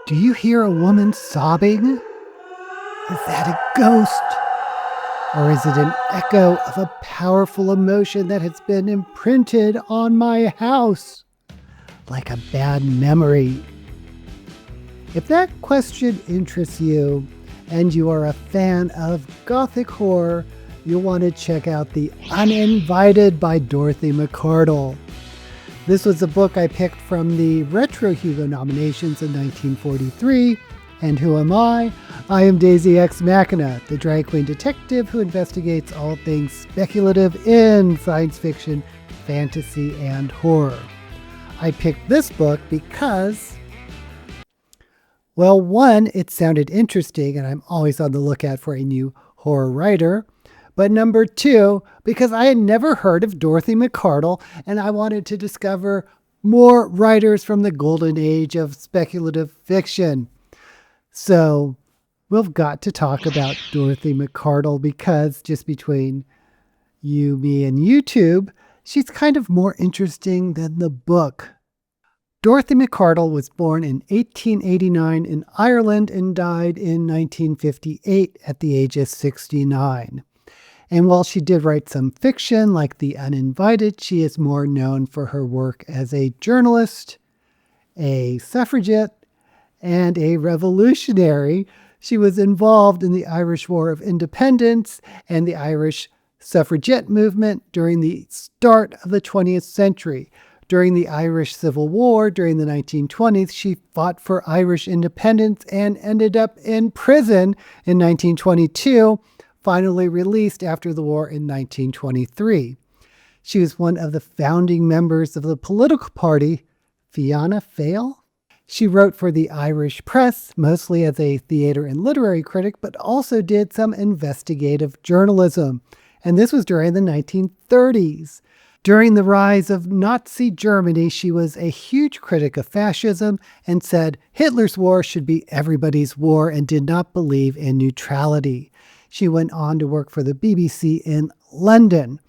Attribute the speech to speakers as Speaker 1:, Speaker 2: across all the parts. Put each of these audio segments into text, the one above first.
Speaker 1: Do you hear a woman sobbing? Is that a ghost? Or is it an echo of a powerful emotion that has been imprinted on my house? Like a bad memory. If that question interests you and you are a fan of Gothic horror, you'll want to check out The Uninvited by Dorothy Macardle. This was a book I picked from the Retro Hugo nominations in 1943. And who am I? I am Daisy Ex Machina, the drag queen detective who investigates all things speculative in science fiction, fantasy, and horror. I picked this book because, well, one, it sounded interesting, and I'm always on the lookout for a new horror writer. But number two, because I had never heard of Dorothy Macardle, and I wanted to discover more writers from the golden age of speculative fiction. So we've got to talk about Dorothy Macardle because just between you, me, and YouTube, she's kind of more interesting than the book. Dorothy Macardle was born in 1889 in Ireland and died in 1958 at the age of 69. And while she did write some fiction like The Uninvited, she is more known for her work as a journalist, a suffragette, and a revolutionary. She was involved in the Irish War of Independence and the Irish suffragette movement during the start of the 20th century. During the Irish Civil War during the 1920s, she fought for Irish independence and ended up in prison in 1922, finally released after the war in 1923. She was one of the founding members of the political party Fianna Fáil. She wrote for the Irish press, mostly as a theater and literary critic, but also did some investigative journalism. And this was during the 1930s. During the rise of Nazi Germany, she was a huge critic of fascism and said Hitler's war should be everybody's war and did not believe in neutrality. She went on to work for the BBC in London.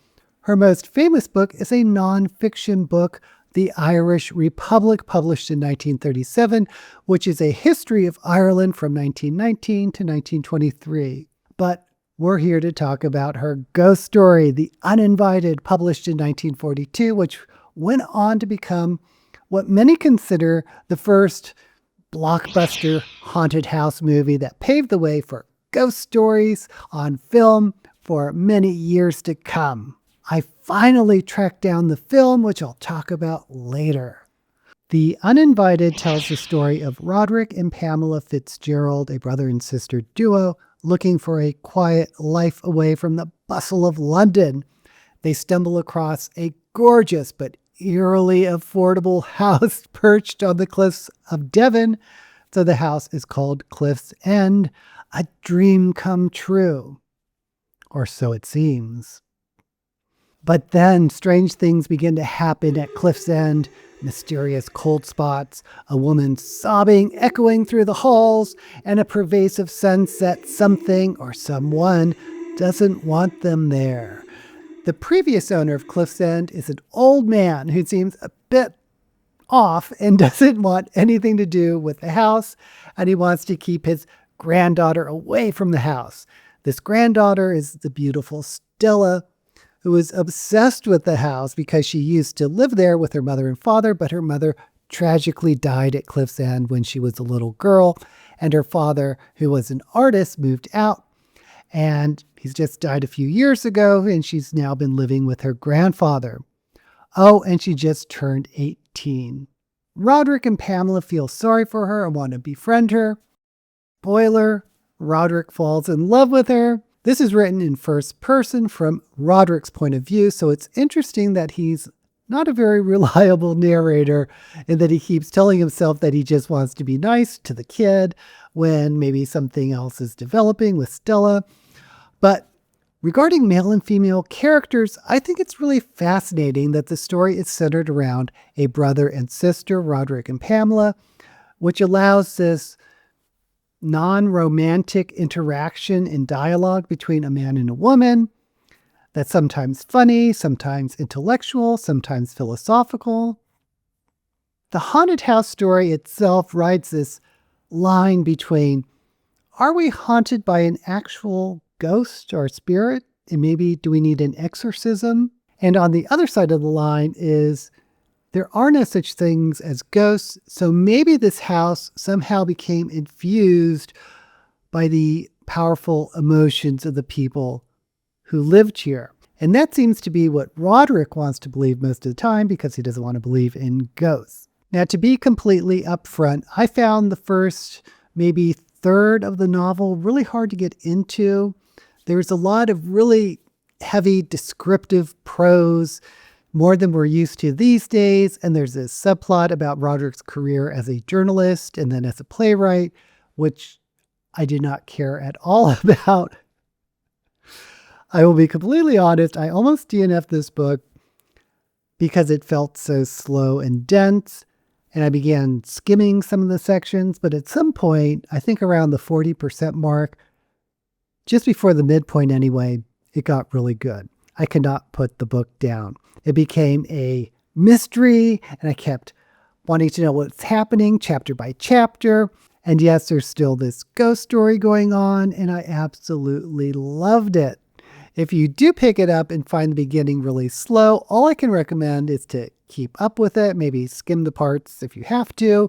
Speaker 1: Her most famous book is a non-fiction book, The Irish Republic, published in 1937, which is a history of Ireland from 1919 to 1923. But we're here to talk about her ghost story, The Uninvited, published in 1942, which went on to become what many consider the first blockbuster haunted house movie that paved the way for ghost stories on film for many years to come. I finally tracked down the film, which I'll talk about later. The Uninvited tells the story of Roderick and Pamela Fitzgerald, a brother and sister duo, looking for a quiet life away from the bustle of London. They stumble across a gorgeous but eerily affordable house perched on the cliffs of Devon. So the house is called Cliff's End, a dream come true. Or so it seems. But then strange things begin to happen at Cliff's End. Mysterious cold spots, a woman sobbing, echoing through the halls, and a pervasive sense that something or someone doesn't want them there. The previous owner of Cliff's End is an old man who seems a bit off and doesn't want anything to do with the house, and he wants to keep his granddaughter away from the house. This granddaughter is the beautiful Stella, who is obsessed with the house because she used to live there with her mother and father, but her mother tragically died at Cliff's End when she was a little girl, and her father, who was an artist, moved out, and he's just died a few years ago, and she's now been living with her grandfather. Oh, and she just turned 18. Roderick and Pamela feel sorry for her and want to befriend her. Spoiler, Roderick falls in love with her. This is written in first person from Roderick's point of view, so it's interesting that he's not a very reliable narrator and that he keeps telling himself that he just wants to be nice to the kid when maybe something else is developing with Stella. But regarding male and female characters, I think it's really fascinating that the story is centered around a brother and sister, Roderick and Pamela, which allows this non-romantic interaction and dialogue between a man and a woman that's sometimes funny, sometimes intellectual, sometimes philosophical. The haunted house story itself rides this line between, are we haunted by an actual ghost or spirit? And maybe do we need an exorcism? And on the other side of the line is, there are no such things as ghosts, so maybe this house somehow became infused by the powerful emotions of the people who lived here. And that seems to be what Roderick wants to believe most of the time because he doesn't want to believe in ghosts. Now, to be completely upfront, I found the first maybe third of the novel really hard to get into. There's a lot of really heavy descriptive prose, more than we're used to these days. And there's this subplot about Roderick's career as a journalist and then as a playwright, which I did not care at all about. I will be completely honest, I almost DNF'd this book because it felt so slow and dense, and I began skimming some of the sections, but at some point, I think around the 40% mark, just before the midpoint anyway, it got really good. I could not put the book down. It became a mystery, and I kept wanting to know what's happening chapter by chapter. And yes, there's still this ghost story going on, and I absolutely loved it. If you do pick it up and find the beginning really slow, all I can recommend is to keep up with it, maybe skim the parts if you have to,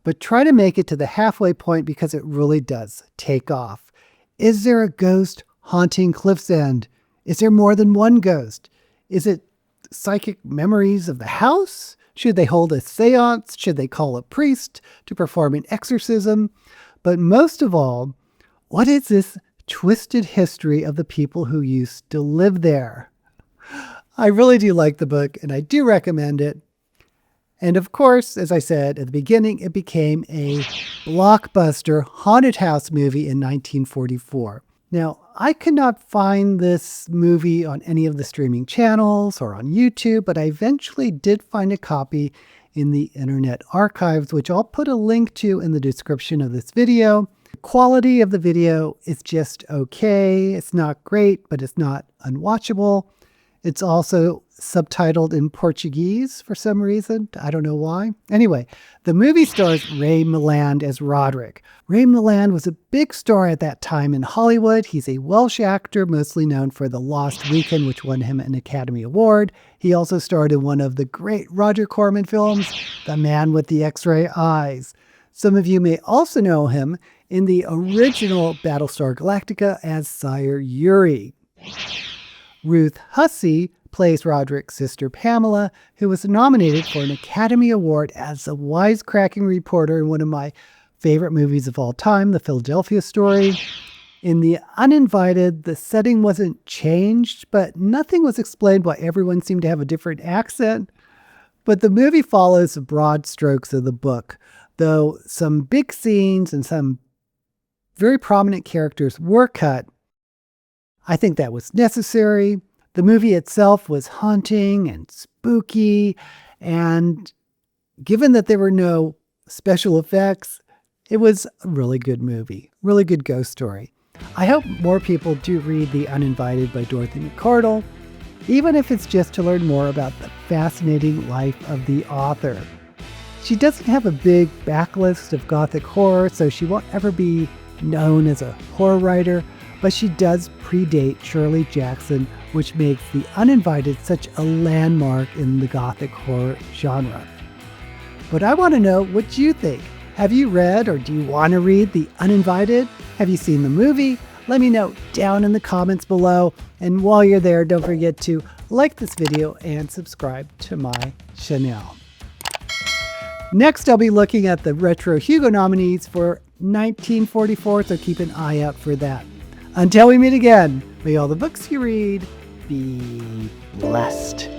Speaker 1: but try to make it to the halfway point because it really does take off. Is there a ghost haunting Cliff's End? Is there more than one ghost? Is it psychic memories of the house? Should they hold a seance? Should they call a priest to perform an exorcism? But most of all, what is this twisted history of the people who used to live there? I really do like the book, and I do recommend it. And of course, as I said at the beginning, it became a blockbuster haunted house movie in 1944. Now, I could not find this movie on any of the streaming channels or on YouTube, but I eventually did find a copy in the Internet Archives, which I'll put a link to in the description of this video. The quality of the video is just okay. It's not great, but it's not unwatchable. It's also subtitled in Portuguese for some reason. I don't know why. Anyway, the movie stars Ray Milland as Roderick. Ray Milland was a big star at that time in Hollywood. He's a Welsh actor, mostly known for The Lost Weekend, which won him an Academy Award. He also starred in one of the great Roger Corman films, The Man with the X-Ray Eyes. Some of you may also know him in the original Battlestar Galactica as Sire Yuri. Ruth Hussey plays Roderick's sister Pamela, who was nominated for an Academy Award as a wisecracking reporter in one of my favorite movies of all time, The Philadelphia Story. In The Uninvited, the setting wasn't changed, but nothing was explained why everyone seemed to have a different accent. But the movie follows the broad strokes of the book, though some big scenes and some very prominent characters were cut. I think that was necessary. The movie itself was haunting and spooky, and given that there were no special effects, it was a really good movie, really good ghost story. I hope more people do read The Uninvited by Dorothy Macardle, even if it's just to learn more about the fascinating life of the author. She doesn't have a big backlist of Gothic horror, so she won't ever be known as a horror writer, but she does predate Shirley Jackson, which makes The Uninvited such a landmark in the Gothic horror genre. But I want to know what you think. Have you read or do you want to read The Uninvited? Have you seen the movie? Let me know down in the comments below. And while you're there, don't forget to like this video and subscribe to my channel. Next, I'll be looking at the Retro Hugo nominees for 1944, so keep an eye out for that. Until we meet again, may all the books you read be blessed.